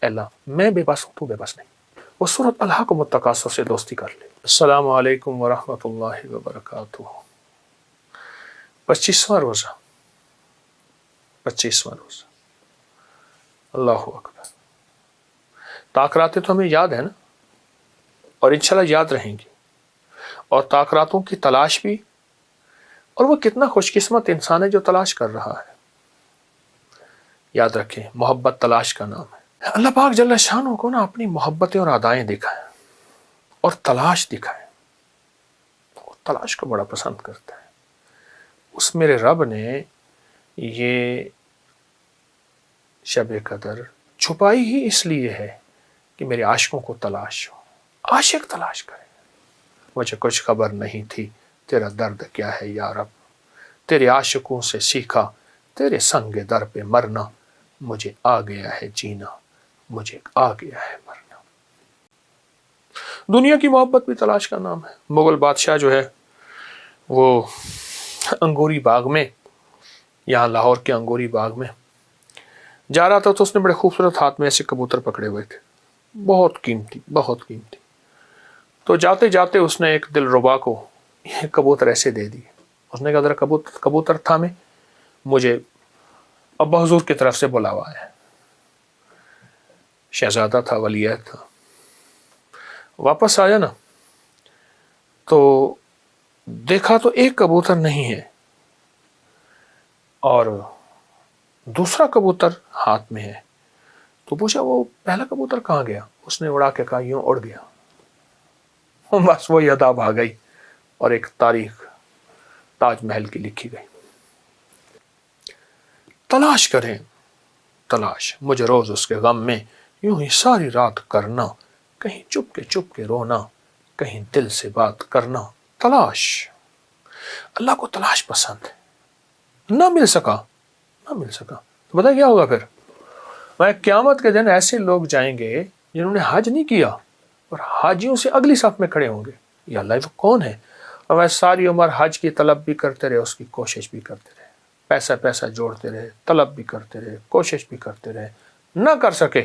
اے اللہ میں بے بس ہوں تو بے بس نہیں. وہ سورۃ الہاکم التکاثر سے دوستی کر لے. السلام علیکم ورحمۃ اللہ وبرکاتہ. 25واں روزہ. 25واں روزہ. اللہ اکبر. تاخراتیں تو ہمیں یاد ہے نا، اور انشاءاللہ یاد رہیں گی، اور تاخراتوں کی تلاش بھی. اور وہ کتنا خوش قسمت انسان ہے جو تلاش کر رہا ہے. یاد رکھیں محبت تلاش کا نام ہے. اللہ پاک جل شانہ کو نا اپنی محبتیں اور ادائیں دکھائیں اور تلاش دکھائیں. وہ تلاش کو بڑا پسند کرتا ہے. اس میرے رب نے یہ شب قدر چھپائی ہی اس لیے ہے کہ میرے عاشقوں کو تلاش ہو. عاشق تلاش کریں. مجھے کچھ خبر نہیں تھی تیرا درد کیا ہے یا رب، تیرے عاشقوں سے سیکھا تیرے سنگ در پہ مرنا، مجھے آ گیا ہے جینا، مجھے آ گیا ہے مرنا. دنیا کی محبت بھی تلاش کا نام ہے. مغل بادشاہ جو ہے وہ انگوری باغ میں، یہاں لاہور کے انگوری باغ میں جا رہا تھا، تو اس نے بڑے خوبصورت ہاتھ میں ایسے کبوتر پکڑے ہوئے تھے، بہت قیمتی بہت قیمتی. تو جاتے جاتے اس نے ایک دلربا کو یہ کبوتر ایسے دے دی. اس نے کہا ذرا کبوتر تھامے، مجھے ابا حضور کی طرف سے بلاوا ہے. شہزادہ تھا، ولی عہد تھا. واپس آیا نا تو دیکھا تو ایک کبوتر نہیں ہے اور دوسرا کبوتر ہاتھ میں ہے. تو پوچھا وہ پہلا کبوتر کہاں گیا؟ اس نے اڑا کے کہا یوں اڑ گیا. بس وہ یاداب آ گئی اور ایک تاریخ تاج محل کی لکھی گئی. تلاش کریں تلاش. مجھے روز اس کے غم میں یوں ہی ساری رات کرنا، کہیں چپ کے رونا، کہیں دل سے بات کرنا. تلاش. اللہ کو تلاش پسند ہے. نہ مل سکا تو پتہ کیا ہوگا پھر؟ میں قیامت کے دن ایسے لوگ جائیں گے جنہوں نے حج نہیں کیا اور حاجیوں سے اگلی صف میں کھڑے ہوں گے. یا اللہ وہ کون ہے؟ اور میں ساری عمر حج کی طلب بھی کرتے رہے، اس کی کوشش بھی کرتے رہے، پیسہ جوڑتے رہے، طلب بھی کرتے رہے، کوشش بھی کرتے رہے، نہ کر سکے.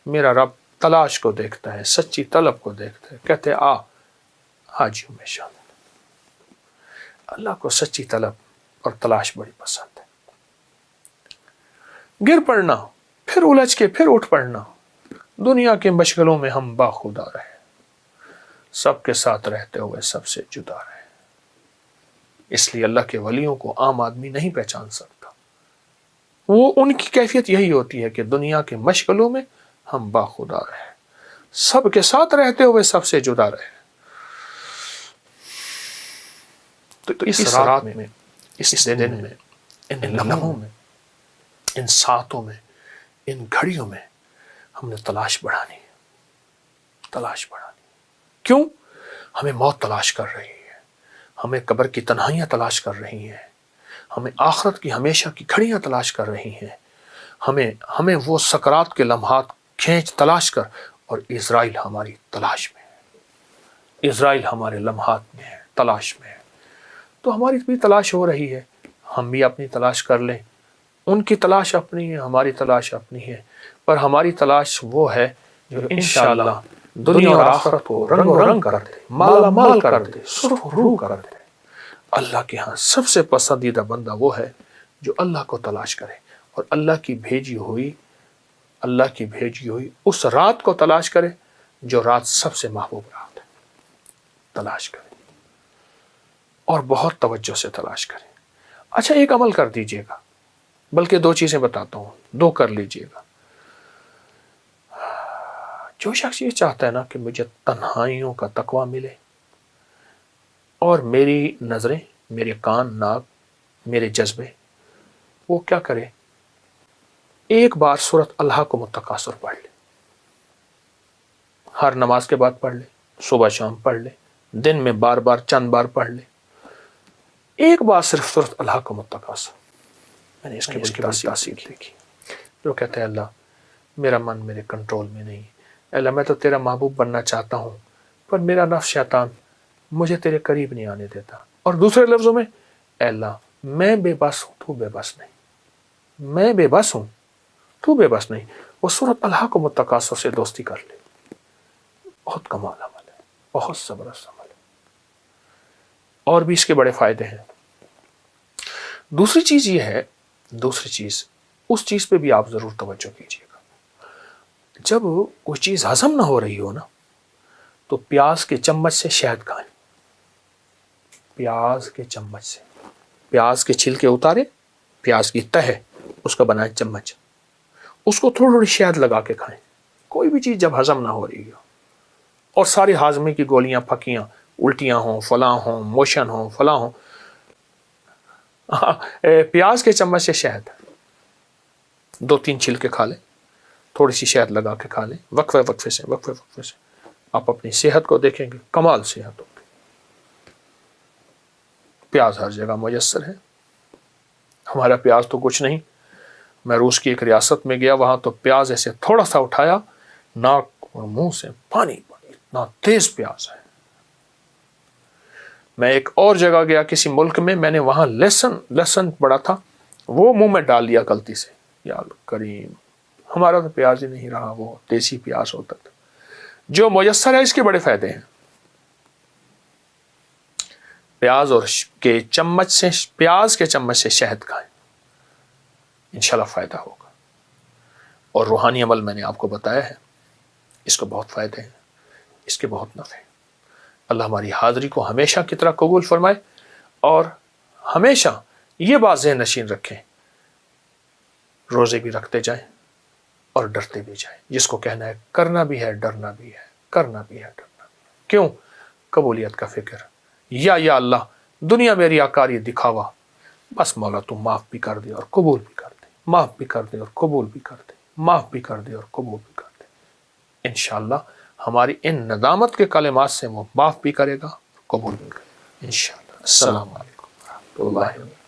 میرا رب تلاش کو دیکھتا ہے، سچی طلب کو دیکھتا ہے. کہتے آ حاجیوں میں شامل. اللہ کو سچی طلب اور تلاش بڑی پسند ہے. گر پڑنا، پھر الجھ کے پھر اٹھ پڑنا. دنیا کے مشغلوں میں ہم باخدا رہے، سب کے ساتھ رہتے ہوئے سب سے جدا رہے. اس لیے اللہ کے ولیوں کو عام آدمی نہیں پہچان سکتا. وہ ان کی کیفیت یہی ہوتی ہے کہ دنیا کے مشغلوں میں ہم باخدا رہے، سب کے ساتھ رہتے ہوئے سب سے جدا رہے. تو اس رات میں، اس دن میں، ان لمحوں میں، ان ساتوں میں، ان گھڑیوں میں ہم نے تلاش بڑھانی ہے. تلاش بڑھانی. کیوں؟ ہمیں موت تلاش کر رہی ہے، ہمیں قبر کی تنہائیاں تلاش کر رہی ہیں، ہمیں آخرت کی ہمیشہ کی گھڑیاں تلاش کر رہی ہیں. ہمیں وہ سکرات کے لمحات کھینچ تلاش کر. اور اسرائیل ہماری تلاش میں ہے، اسرائیل ہمارے لمحات میں ہے، تلاش میں ہے. تو ہماری بھی تلاش ہو رہی ہے، ہم بھی اپنی تلاش کر لیں. ان کی تلاش اپنی ہے، ہماری تلاش اپنی ہے. پر ہماری تلاش وہ ہے جو انشاءاللہ دنیا اور آخرت کو رنگ و رنگ کر دے، مالا مال کر دے، سرخ روح کر دے. اللہ کے ہاں سب سے پسندیدہ بندہ وہ ہے جو اللہ کو تلاش کرے اور اللہ کی بھیجی ہوئی اس رات کو تلاش کرے جو رات سب سے محبوب رات ہے. تلاش کرے اور بہت توجہ سے تلاش کرے. اچھا ایک عمل کر دیجئے گا، بلکہ 2 چیزیں بتاتا ہوں، 2 کر لیجئے گا. جو شخص یہ چاہتا ہے نا کہ مجھے تنہائیوں کا تقوی ملے اور میری نظریں، میرے کان، ناک، میرے جذبے، وہ کیا کرے؟ ایک بار سورۃ الہاکم التکاثر پڑھ لے. ہر نماز کے بعد پڑھ لے، صبح شام پڑھ لے، دن میں بار بار چند بار پڑھ لے. ایک بار صرف سورۃ الہاکم التکاثر. میں نے اس کی بڑی تاثیر دیکھی. جو کہتے ہیں اللہ میرا من میرے کنٹرول میں نہیں، اللہ میں تو تیرا محبوب بننا چاہتا ہوں پر میرا نفس شیطان مجھے تیرے قریب نہیں آنے دیتا. اور دوسرے لفظوں میں اے اللہ میں بے بس ہوں تو بے بس نہیں، میں بے بس ہوں تو بے بس نہیں. وہ سورۃ الہاکم التکاثر سے دوستی کر لے. بہت کمال عمل ہے، بہت زبردست عمل ہے، اور بھی اس کے بڑے فائدے ہیں. دوسری چیز یہ ہے، اس چیز پہ بھی آپ ضرور توجہ کیجیے گا. جب کوئی چیز ہضم نہ ہو رہی ہو نا، تو پیاز کے چمچ سے شہد کھائیں. پیاز کے چمچ سے، پیاز کے چھلکے اتارے، پیاز کی تہ اس کا بنائیں چمچ، اس کو تھوڑی تھوڑی شہد لگا کے کھائیں. کوئی بھی چیز جب ہضم نہ ہو رہی ہو، اور ساری ہاضمے کی گولیاں پھکیاں، الٹیاں ہوں، فلاں ہوں، موشن ہوں، فلاں ہوں، پیاز کے چمچ سے شہد 2-3 چھلکے کھا لیں، تھوڑی سی شہد لگا کے کھا لیں، وقفے سے آپ اپنی صحت کو دیکھیں گے، کمال صحت ہوگی. پیاز ہر جگہ میسر ہے. ہمارا پیاز تو کچھ نہیں. میں روس کی ایک ریاست میں گیا، وہاں تو پیاز ایسے تھوڑا سا اٹھایا، ناک اور منہ سے پانی، اتنا تیز پیاز ہے. میں ایک اور جگہ گیا کسی ملک میں، میں نے وہاں لہسن پڑا تھا، وہ منہ میں ڈال دیا غلطی سے. یا کریم، ہمارا تو پیاز ہی نہیں رہا، وہ دیسی پیاز ہوتا تھا. جو میسر ہے اس کے بڑے فائدے ہیں. پیاز کے چمچ سے شہد کھائیں، انشاءاللہ فائدہ ہوگا. اور روحانی عمل میں نے آپ کو بتایا ہے، اس کو بہت فائدے ہیں، اس کے بہت نفع ہیں. اللہ ہماری حاضری کو ہمیشہ کی طرح قبول فرمائے، اور ہمیشہ یہ بات ذہن نشین رکھیں، روزے بھی رکھتے جائیں اور ڈرتے بھی جائیں. جس کو کہنا ہے کرنا بھی ہے، ڈرنا بھی ہے، کرنا بھی ہے، ڈرنا بھی ہے. کیوں؟ قبولیت کا فکر. یا اللہ دنیا میں ریاکاری دکھاوا، بس مولا تو معاف بھی کر دے اور قبول بھی کر دے، معاف بھی کر دے اور قبول بھی کر دے، معاف بھی کر دے اور قبول بھی کر دے. انشاءاللہ ہماری ان ندامت کے کلمات سے وہ معاف بھی کرے گا، قبول بھی کرے گا انشاءاللہ. السلام علیکم ورحمۃ اللہ.